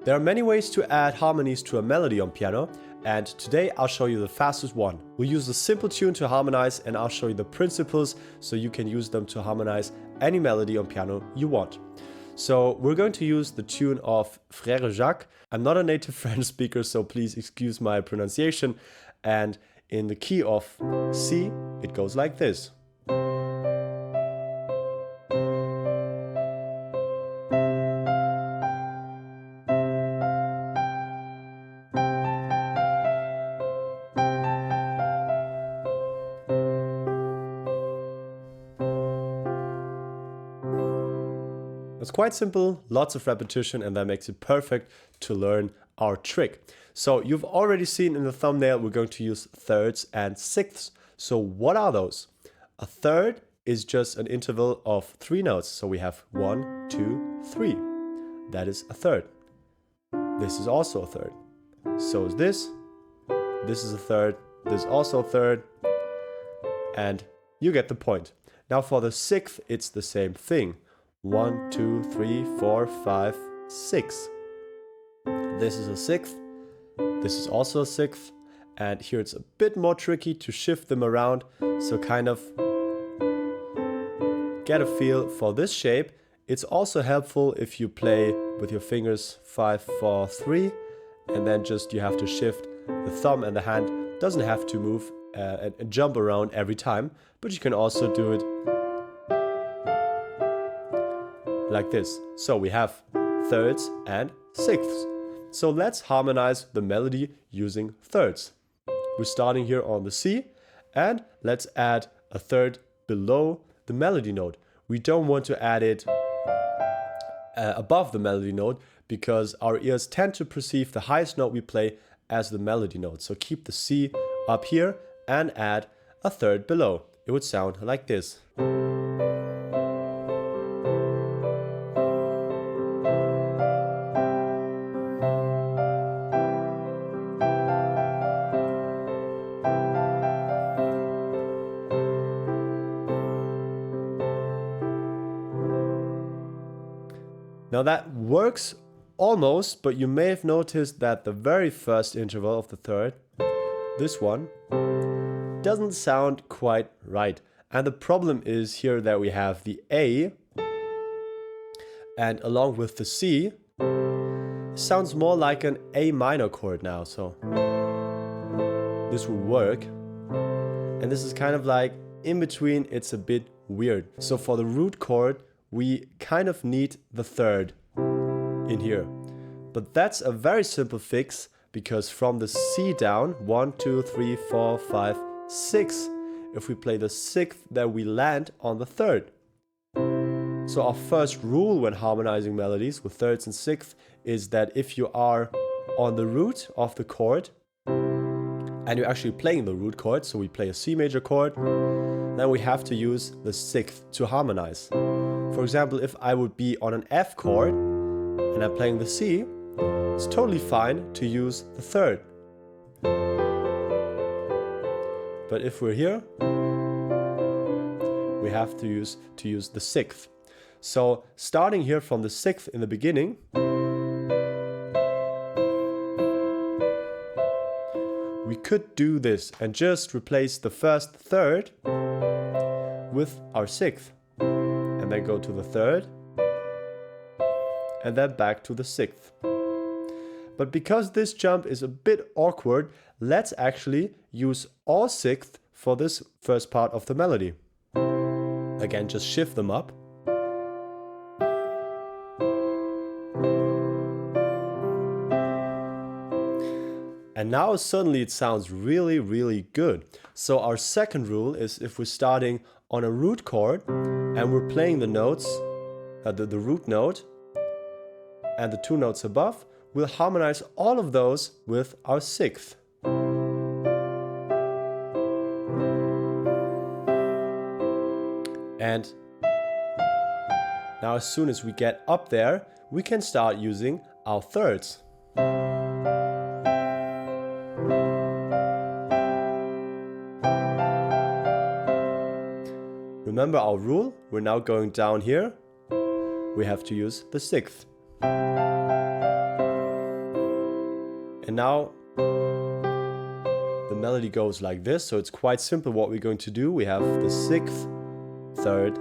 There are many ways to add harmonies to a melody on piano, and today I'll show you the fastest one. We'll use a simple tune to harmonize, and I'll show you the principles so you can use them to harmonize any melody on piano you want. So we're going to use the tune of Frère Jacques. I'm not a native French speaker, so please excuse my pronunciation. And in the key of C, it goes like this. It's quite simple, lots of repetition, and that makes it perfect to learn our trick. So you've already seen in the thumbnail we're going to use thirds and sixths. So what are those? A third is just an interval of 3 notes. So we have 1, 2, 3. That is a third. This is also a third. So is this. This is a third. This is also a third. And you get the point. Now for the sixth, it's the same thing. 1, 2, 3, 4, 5, 6. This is a sixth. This is also a sixth. And here it's a bit more tricky to shift them around. So kind of get a feel for this shape. It's also helpful if you play with your fingers 5, 4, 3. And then just you have to shift the thumb, and the hand doesn't have to move and jump around every time. But you can also do it like this. So we have thirds and sixths. So let's harmonize the melody using thirds. We're starting here on the C, and let's add a third below the melody note. We don't want to add it above the melody note because our ears tend to perceive the highest note we play as the melody note. So keep the C up here and add a third below. It would sound like this. Now that works almost, but you may have noticed that the very first interval of the third, this one, doesn't sound quite right. And the problem is here that we have the A, and along with the C, it sounds more like an A minor chord now. So this would work. And this is kind of like in between, it's a bit weird. So for the root chord, we kind of need the third in here. But that's a very simple fix, because from the C down, 1, 2, 3, 4, 5, 6, if we play the sixth, then we land on the third. So our first rule when harmonizing melodies with thirds and sixths is that if you are on the root of the chord, and you're actually playing the root chord, so we play a C major chord, then we have to use the sixth to harmonize. For example, if I would be on an F chord and I'm playing the C, it's totally fine to use the third. But if we're here, we have to use the sixth. So starting here from the sixth in the beginning, we could do this and just replace the first third with our sixth. And then go to the third, and then back to the sixth. But because this jump is a bit awkward, let's actually use all sixths for this first part of the melody. Again, just shift them up. And now suddenly it sounds really, really good. So our second rule is if we're starting on a root chord and we're playing the notes, the root note and the 2 notes above, we'll harmonize all of those with our sixth. And now as soon as we get up there, we can start using our thirds. Remember our rule, we're now going down here. We have to use the sixth. And now the melody goes like this, so it's quite simple what we're going to do. We have the 6th, 3rd,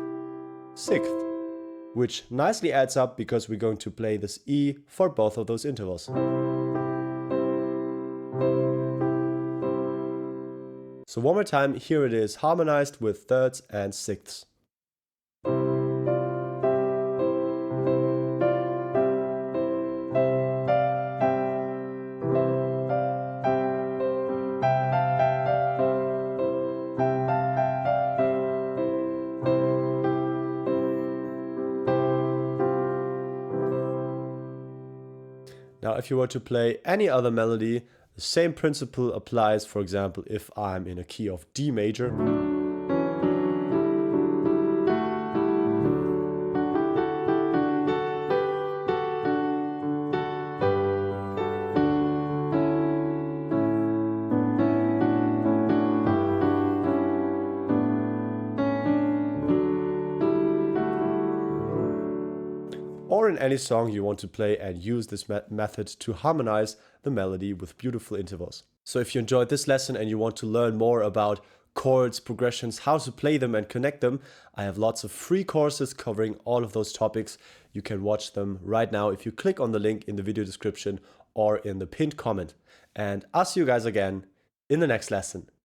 6th, which nicely adds up because we're going to play this E for both of those intervals. So one more time, here it is harmonized with thirds and sixths. Now, if you were to play any other melody, the same principle applies. For example, if I'm in a key of D major. Or in any song you want to play and use this method to harmonize the melody with beautiful intervals. So if you enjoyed this lesson and you want to learn more about chords, progressions, how to play them and connect them, I have lots of free courses covering all of those topics. You can watch them right now if you click on the link in the video description or in the pinned comment. And I'll see you guys again in the next lesson.